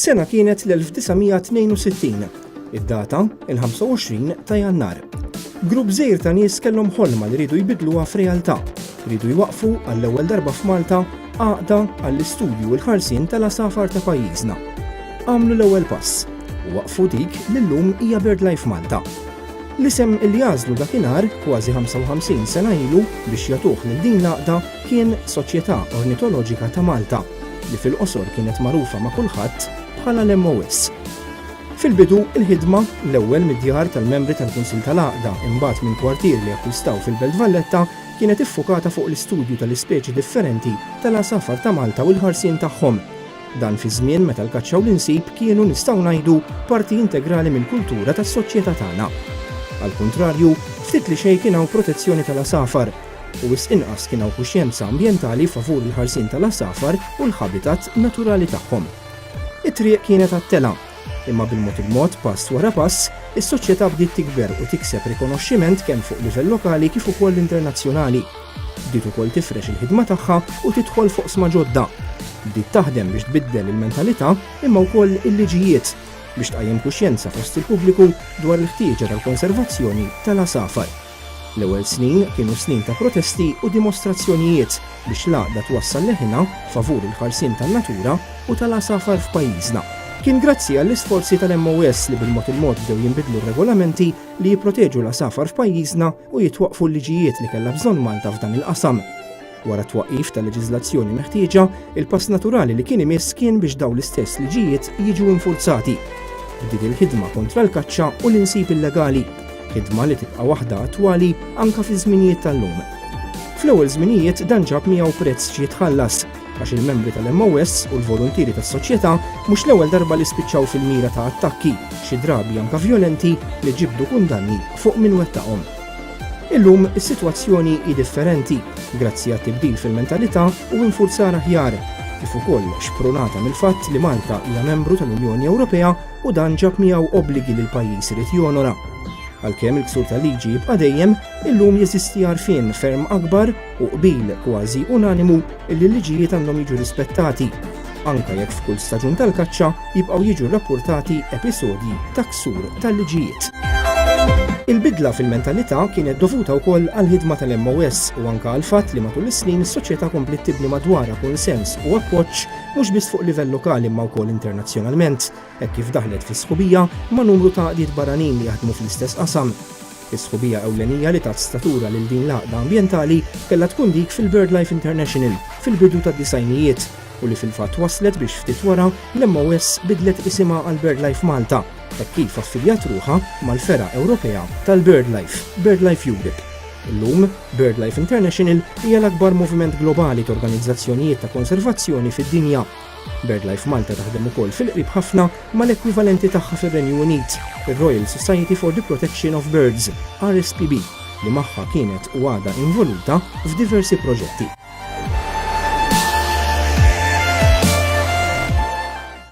Is-sena kienet l-1962, id-data il-25 ta' Jannar. Grupp żgħir ta' nies kellhom ħolma li rridu jbidluha f'realtà, rridu jwaqfu għall-ewwel darba f'Malta għaqda għall-istudju u l-ħarsien tal-għasafar ta' pajjiżna. Għamlu l-ewwel pass u waqfu dik li llum hija BirdLife Malta. L-isem li għażlu dakinhar kważi 55 sena ilu biex jagħtuh lil din l-għaqda kien Soċjetà Ornitoloġika ta' Malta, li fil-qosor kienet magħrufa ma' kulħadd bħala l-MOS. Fil-bidu il-ħidma l-ewwel mid-djar tal-membri tal-Kunsill tal-Għaqda imbagħad minn kwartier li akkwistaw fil-Belt Valletta kienet iffukata fuq l-istudju tal-ispeċi differenti tal-għasafar ta' Malta u l-ħarsien tagħhom. Dan fi żmien meta l-kaċċa u l-insib kienu nistgħu ngħidu parti integrali mill-kultura tas-soċjetà tagħna. Al-kontrarju, ftit li xejn kien hawn protezzjoni tal-għasafar u wis inqas kien hawn kuxjenza ambjentali favur il-ħarsien tal-għasafar u l-habitat naturali tagħhom. It-triq kienet għat-tela, imma bil-mod pass wara pass, is-soċjetà bdiet tikber u tikseb rikonoxximent kemm fuq livell lokali kif ukoll internazzjonali. Bdiet ukoll tifrex il-ħidma tagħha u tidħol fuq sma ġodda. Bdiet taħdem biex tbiddel il-mentalità imma wkoll il-liġijiet biex tqajjem kuxjenza fost il-pubbliku dwar il-ħtieġa tal-konservazzjoni tal-għasafar. L-ewwel snin kienu snin ta' protesti u dimostrazzjonijiet biex l-għaqda twassal leħinha favur il-ħarsien tan-natura u tal-għasafar f'pajjiżna. Kien grazzi għall-isforzi tal-MOS li bil-mod bdew jinbidlu r-regolamenti li jipproteġu l-għasafar f'pajjiżna u jitwaqfu l-liġijiet li kellha bżonn Malta f'dan il-qasam. Wara twaqqif tal-leġiżlazzjoni meħtieġa, il-pass naturali li kien imiss kien biex dawn l-istess liġijiet jiġu infurzati. Bdiet il-ħidma kontra l-kaċċa u l-insib illegali, ħidma li tibqa' waħda attwali anke fi żminijiet tal-lum. Fl-ewwel żminijiet dan ġab miegħu prezz xi jitħallas għax il-membri tal-MOS u l-volontieri tas-soċjetà mhux l-ewwel darba li spiċċaw fil-mira ta' attakki, xi drabi anke vjolenti li ġibdu kundanni fuq min wettaqhom. Illum is-sitwazzjoni hi differenti, grazzi għat-tibdil fil-mentalità u infurzar aħjar, kif ukoll xprunata mill-fatt li Malta hija membru tal-Unjoni Ewropea u dan ġab miegħu obbligi li l-pajjiż irid jonora. Għalkemm il-ksur tal-liġi jibqa' dejjem, illum jeżisti għarfien ferm akbar u qbil kważi unanimu li l-liġijiet għandhom jiġu rispettati, anke jekk f'kull staġun tal-kaċċa jibqgħu jiġu rrappurtati episodji ta' ksur tal-liġijiet. Il-bidla fil-mentalità kienet dovuta wkoll għall-ħidma tal-MOS u anke għal fatt li matul is-snin is-soċjetà komplet tibni madwarha konsens u appoġġ mhux biss fuq livell lokali imma wkoll internazzjonalment, hekk kif daħlet fis-sħubija ma' numru ta' qdiet barranin li jaħdmu fl-istess qasam. Is-sħubija ewlenija li tat statura lil din l-għaqda ambjentali kellha tkun dik fil-BirdLife International fil-bidu tad-disajnijiet u li fil-fatt waslet biex ftit wara l-MOS bidlet isimha għal BirdLife Malta, hekk kif affiljat ruħha mal-Fera Ewropea tal-BirdLife, BirdLife Europe. Illum, BirdLife International hija l-akbar moviment globali ta' organizzazzjonijiet ta' konservazzjoni fid-dinja. BirdLife Malta taħdem ukoll fil-qrib ħafna mal-ekwivalenti tagħha fir-Renju Unit, ir-Royal Society for the Protection of Birds, RSPB, li magħha kienet u għadha involuta f'diversi proġetti.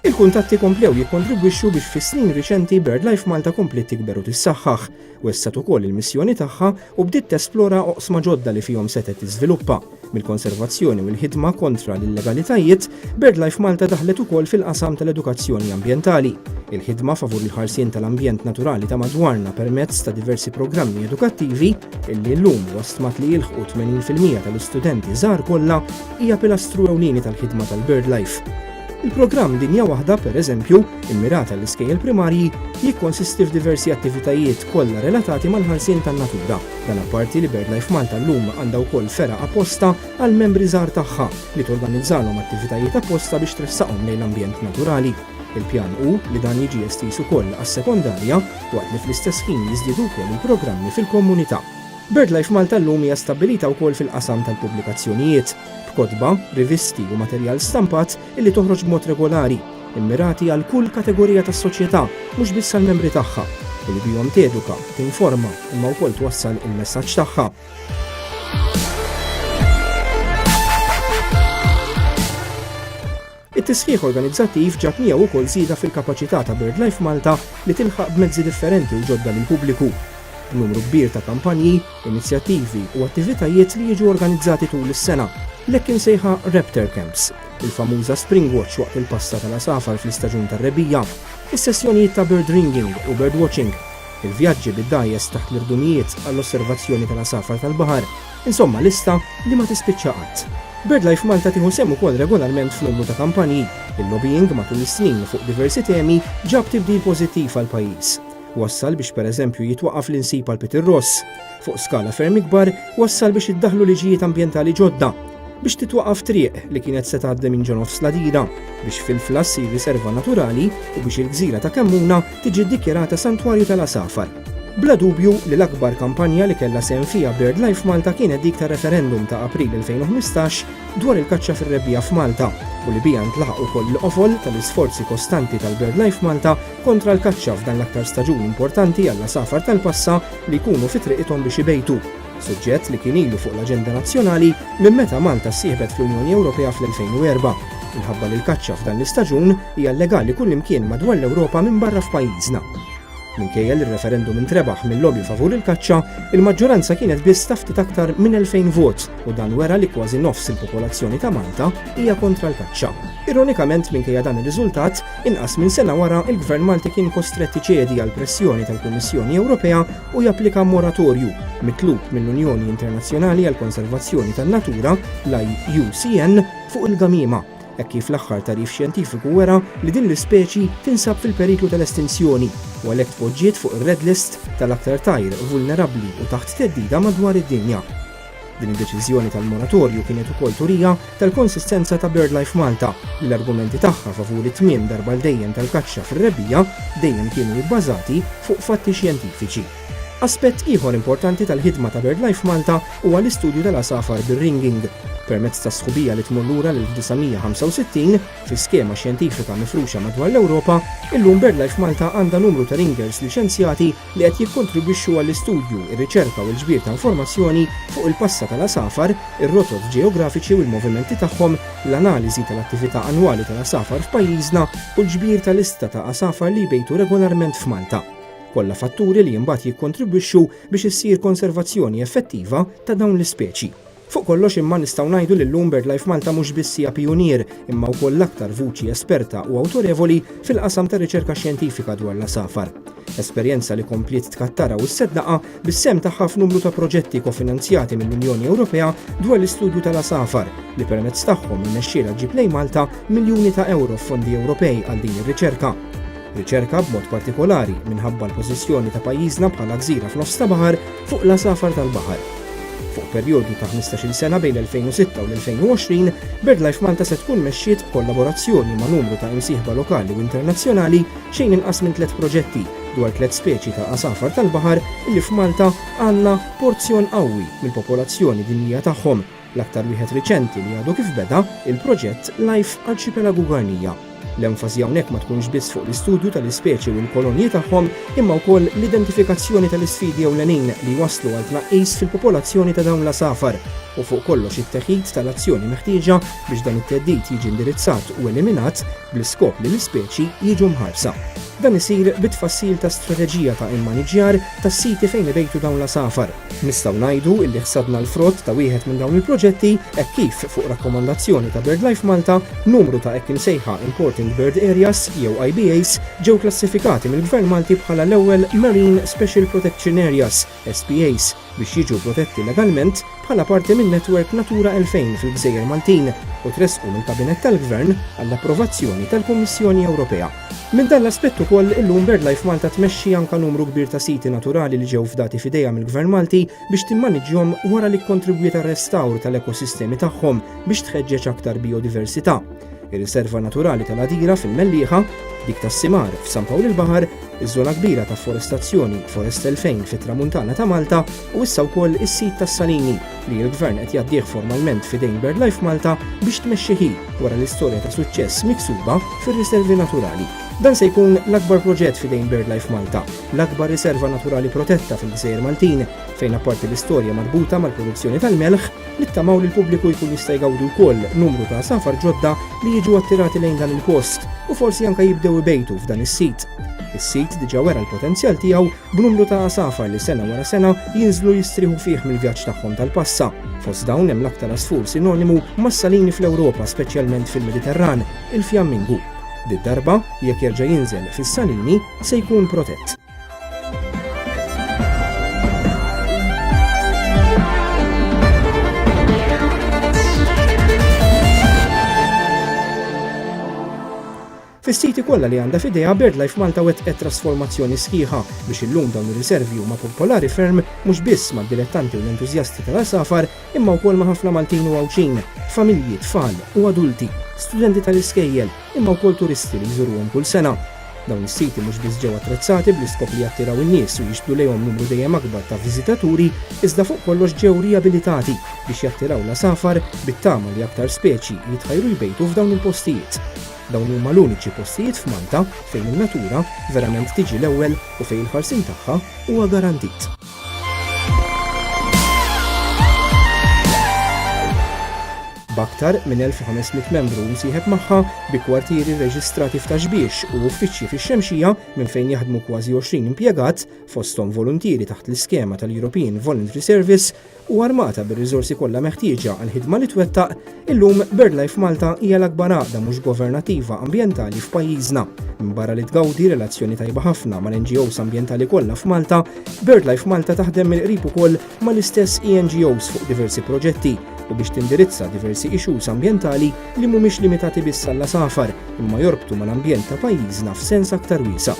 Il-kuntatti komplew jikkontribwixxu biex fis-snin riċenti BirdLife Malta komplet tikber u tissaħħaħ, wessat ukoll il-missjoni tagħha u bdiet tesplora oqsma ġodda li fihom setet tiżviluppa. Mill-konservazzjoni u l-ħidma kontra l-illegalitajiet, BirdLife Malta daħlet ukoll fil-qasam tal-edukazzjoni ambjentali. Il-ħidma favur il-ħarsien tal-ambjent naturali ta' madwarna permezz ta' diversi programmi edukattivi illi llum wastmat li jilħqu 80% tal-istudenti żgħar kollha hija pilastru ewlieni tal-ħidma tal-BirdLife. Il-programm Dinja Waħda, pereżempju, immirata l-iskejjel primarji, jikkonsisti f'diversi attivitajiet kollha relatati mal-ħarsien tan-natura. Dan apparti li BirdLife Malta llum għandha wkoll fera apposta għal membri żgħar tagħha li torganizzalhom attivitajiet apposta biex tressaqhom lejn l-ambjent naturali. Il-pjan hu li dan jiġi estis ukoll għas-sekondarja waqt li fl-istess ħin jiżdiedu wkoll il-programmi fil-komunità. BirdLife Malta llum hija stabbilita wkoll fil-qasam tal-pubblikazzjonijiet, b'kotba, rivisti u materjal stampat illi toħroġ b'mod regolari, immirati għal kull kategorija tas-soċjetà, mhux biss għall-membri tagħha, li bihom teduka, tinforma imma wkoll twassal il-messaġġ tagħha. It-tisħiħ organizzattiv ġab miegħu wkoll żieda fil-kapaċità ta' BirdLife Malta li tilħaq b'mezzi differenti u ġodda lill-pubbliku. b'numru kbir ta' kampanji, inizjattivi u attivitajiet li jiġu organizzati tul is-sena, l-hekk insejħa Raptor Camps, il-famuża Springwatch waqt il-passa tal-asafar fl-istaġun tar-rebbija, is-sessjonijiet ta' bird ringing u birdwatching, il-vjaġġi bid-dajjes taħt l-irdumijiet għall-osservazzjoni tal-asafar tal-baħar, insomma lista li ma tispiċċa qatt. BirdLife Malta tieħu sehem ukoll regolarment f'numru ta' kampanji. Il-lobbying matul is-snin fuq diversi temi ġab tibdil pożittiv għall-pajjiż. Wassal biex pereżempju jitwaqqaf l-insib għal Peter Ross. Fuq skala ferm ikbar wassal biex iddaħħlu liġijiet ambjentali ġodda, biex titwaqqaf triq li kienet se tgħaddi minn ġon nofs Ladira, biex fil-flas ssir riserva naturali u biex il-gżira ta' Kemmuna tiġi ddikjarata santwarju tal-asafar. Bla dubju li l-akbar kampanja li kellha sehem fiha BirdLife Malta kienet dik ta' referendum ta' April 2015 dwar il-kaċċa fir-rebbija f'Malta u li bija ntlaħaq ukoll l-qofol tal-isforzi kostanti tal-BirdLife Malta kontra l-kaċċa f'dan l-aktar staġun importanti għall-asafar tal-passa li jkunu fi triqithom biex ibejtu. Suġġett li kien ilu fuq l-aġenda nazzjonali minn meta Malta ssieħbet fl-Unjoni Ewropea fl-2004. Minħabba li l-kaċċa f'dan l-istaġun hija legali kullimkien madwar l-Ewropa minn barra f'pajjiżna. Minkejja li r-referendum intrebaħ mill-lobby favur il-kaċċa, il-maġġoranza kienet biss ta' ftit aktar minn 2000 vot u dan wera li kważi nofs il-popolazzjoni ta' Malta hija kontra l-kaċċa. Ironikament minkejja dan ir-riżultat, inqas minn sena wara il-Gvern Malti kien kostret iċedi għal pressjoni tal-Kummissjoni Ewropea u japplika moratorju mitlub mill-Unjoni Internazzjonali għall Konservazzjoni tan-Natura, l-IUCN, fuq il-gamiema. Hekk kif l-aħħar tarif xjentifiku wera li din l-ispeċi tinsab fil-periklu tal-estinzjoni u għalhekk tpoġġiet fuq ir-red list tal-aktar tajr vulnerabbli u taħt teddida madwar id-dinja. Din id-deċiżjoni tal-moratorju kienet ukoll turija tal-konsistenza ta' BirdLife Malta li l-argumenti tagħha favur it-tmiem darba l-dejjem tal-kaċċa fir-rebbija dejjem kienu bbażati fuq fatti xjentifiċi. Aspett ieħor importanti tal-ħidma ta' BirdLife Malta huwa l-istudju tal-asafar bir-ringing. Permezz ta' sħubija li tmur lura l-1965 fi skema xjentifika mifruxa madwar l-Ewropa, illum BirdLife Malta għandha numru ta' ringers liċenzjati li qed jikkontribwixxu għall-istudju, ir-riċerka u l-ġbir ta' informazzjoni fuq il-passa tal-asafar, ir-rotot ġeografiċi u l-movimenti tagħhom, l-analiżi tal-attività annwali tal-asafar f'pajjiżna u l-ġbir ta' lista ta' asafar li jbejtu regolarment f'Malta. Kollha fatturi li mbagħad jikkontribwixxu biex issir konservazzjoni effettiva ta' dawn l-ispeċi. Fuq kollox imma nistgħu ngħidu li llum BirdLife Malta mhux biss hija pionier imma wkoll l-aktar vuċi esperta u awtorevoli fil-qasam ta' riċerka xjentifika dwar l-asafar. Esperjenza li kompliet tkattara u sseddaqa bis-sehem tagħha f'numru ta' proġetti kofinanzjati mill-Unjoni Ewropea dwar l-istudju tal-asafar li permezz tagħhom irnexxielha ġib lejn Malta miljuni ta' euro f'fondi Ewropej għal din ir-riċerka. Riċerka b'mod partikolari minħabba l-pożizzjoni ta' pajjiżna bħala gżira f'nofs ta' baħar fuq l-asafar tal-baħar. Fuq perjodu ta' 15-il sena bejn l-2006 u l-2020, BirdLife Malta se tkun mexxiet b'kollaborazzjoni ma' numru ta' imsieħba lokali u internazzjonali xejn inqas minn 3 proġetti dwar 3 speċi ta' asafar tal-baħar illi f'Malta għandna porzjon qawwi mill-popolazzjoni dinjija tagħhom. L-aktar wieħed riċenti li għadu kif beda il-proġett Life Archipelago Guarnija. L-enfasi hawnhekk ma tkunx biss fuq l-istudju tal-ispeċi u l-kolonji tagħhom imma wkoll l-identifikazzjoni tal-isfidi ewlenin li waslu għal tnaqqis fil-popolazzjoni ta' dawn l-asafar u fuq kollox it-teħid tal-azzjoni meħtieġa biex dan it-teddid jiġi indirizzat u eliminat bl-iskop li l-ispeċi jiġu mħarsa. Dan isir bit-tfassil ta' strateġija ta' immaniġjar tas-siti fejn ibejtu dawn l-asafar. Nistgħu ngħidu illi ħsadna l-frott ta' wieħed minn dawn il-proġetti hekk kif fuq rakkomandazzjoni ta' BirdLife Malta numru ta' hekk imsejħa Important Bird Areas jew IBAs ġew klassifikati mill-Gvern Malti bħala l-ewwel Marine Special Protection Areas SPAs biex jiġu protetti legalment bħala parti minn netwerk Natura 2000 fil-Gżejjer Maltin u tresqu mill-Kabinett tal-Gvern għall-approvazzjoni tal-Kummissjoni Ewropea. Minn dan l-aspett ukoll illum BirdLife Malta tmexxi anke numru kbir ta' siti naturali li ġew fdati f'idejha mill-Gvern Malti biex timmaniġġjhom wara li kkontribwiet għar-restawr tal-ekosistemi tagħhom biex tħeġġeġ aktar biodiversità. Ir-Riserva Naturali tal-Adira fil-Mellieħa, dik tas-Simar f'San Pawl il-Baħar, iż-żona kbira ta' forestazzjoni Forest 2000 fit-Tramuntana ta' Malta u issa wkoll is-sit tas-Salini li l-Gvern qed jgħaddih formalment f'idejn BirdLife Malta biex tmexxi wara l-istorja ta' suċċess miksuba fir-riservi naturali. Dan se jkun l-akbar proġett f'idejn BirdLife Malta, l-akbar riserva naturali protetta fil-Gżejjer Maltin, fejn apparti l-istorja marbuta mal-produzzjoni tal-melħ, nittamaw li l-pubbliku jkun jista' jgawdu wkoll numru ta' asafar ġodda li jiġu attirati lejn dan il-post u forsi anke jibdew ibejtu f'dan is-sit. Is-sit diġà wera l-potenzjal tiegħu b'numru ta' safar li sena wara sena jinżlu jistrieħu fih mill-vjaġġ tagħhom tal-passa. Fost dawn hemm l-aktar asfur sinonimu mas-salini fl-Ewropa, speċjalment fil-Mediterran, il-fjammingu. Did-darba jekk jerġa' jinżel fis-salini se jkun protett. Fis-siti kollha li għandha f'idejha BirdLife Malta wettqet trasformazzjoni sħiħa biex illum dawn ir-riservi huma popolari ferm mhux biss mad-dilettanti u l-entużjasti tal-asafar imma wkoll ma' ħafna Maltin u għawċin, familji, tfal u adulti, studenti tal-iskejjel imma wkoll turisti li jżuruhom kull sena. Dawn is-siti mhux biss ġew attrezzati bl-iskop li jattiraw in-nies u jixbdu lejhom numru dejjem akbar ta' viżitaturi, iżda fuq kollox ġew riabilitati biex jattiraw l-asafar bit-tama li aktar speċi jitħajru jbejtu f'dawn il-postijiet. Dawn huma l-uniċi postijiet f'Malta fejn in-natura verament tiġi l-ewwel u fejn il-ħarsien tagħha huwa garantit. B'aktar minn 1500 membru jsieħeb magħha bi kwartieri rreġistrati f'Taxbiex u uffiċċji fix-Xemxija minn fejn jaħdmu kważi 20 impjegat fosthom volontieri taħt l-iskema tal-European Voluntary Service u armata bir-riżorsi kollha meħtieġa għal ħidma li twettaq, illum BirdLife Malta hija l-akbar għaqda mhux governattiva ambjentali f'pajjiżna. Minbarra li tgawdi relazzjoni tajba ħafna mal-NGOs ambjentali kollha f'Malta, BirdLife Malta taħdem mill-qrib ukoll mal-istess ENGOs fuq diversi proġetti u biex tindirizza diversi issues ambjentali li mhumiex limitati biss għall-asafar imma jorbtu mal-ambjent ta' pajjiżna f'sens aktar wiesa'.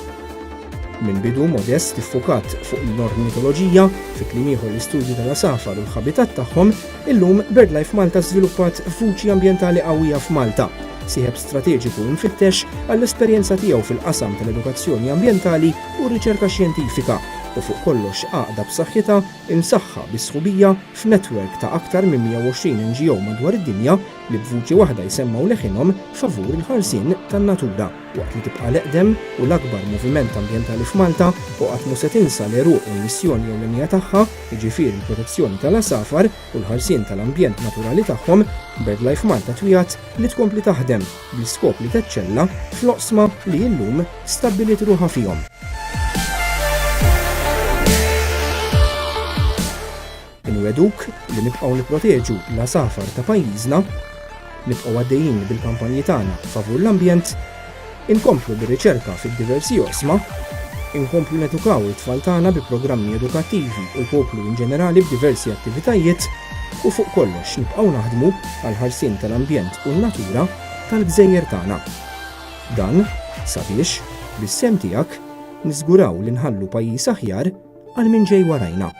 Minn bidu modest iffukat fuq l-ornitoloġija, fi kliem ieħor l-istudju tal-asafar u l-ħabitat tagħhom, illum BirdLife Malta żviluppat vuċi ambjentali qawwija f'Malta, sieħeb strateġiku nfittex għall-esperjenza tiegħu fil-qasam tal-edukazzjoni ambjentali u r-riċerka xjentifika u fuq kollox għaqda b'saħħitha imsaħħa bis-sħubija f'netwerk ta' aktar minn 120 NGO madwar id-dinja li b'vuċi waħda jsemmaw leħinhom favur il-ħarsien tan-natura waqt li tibqa' l-eqdem u l-akbar moviment ambjentali f'Malta u qatt mhux se tinsa l-għeruq u l-missjoni ewlenija tagħha, jiġifieri l-protezzjoni tal-asafar u l-ħarsien tal-ambjent naturali tagħhom, BirdLife Malta twiegħat li tkompli taħdem bl-iskop li teċċella fl-oqsma li llum stabbiliet ruħha fihom. Inweduk li nibqgħu nipproteġu l-asafar ta' pajjiżna, nibqgħu għaddejjin bil-kampanji tagħna favur l-ambjent, inkomplu bir-riċerka fid-diversi oqsma, inkomplu nedukaw it-tfal tagħna bi programmi edukattivi u l-poplu in ġenerali b'diversi attivitajiet u fuq kollox nibqgħu naħdmu għal ħarsien tal-ambjent u n-natura tal-gżejjer tagħna. Dan sabiex bis-sem tiegħek niżguraw li nħallu pajjiż aħjar għal min ġej warajna.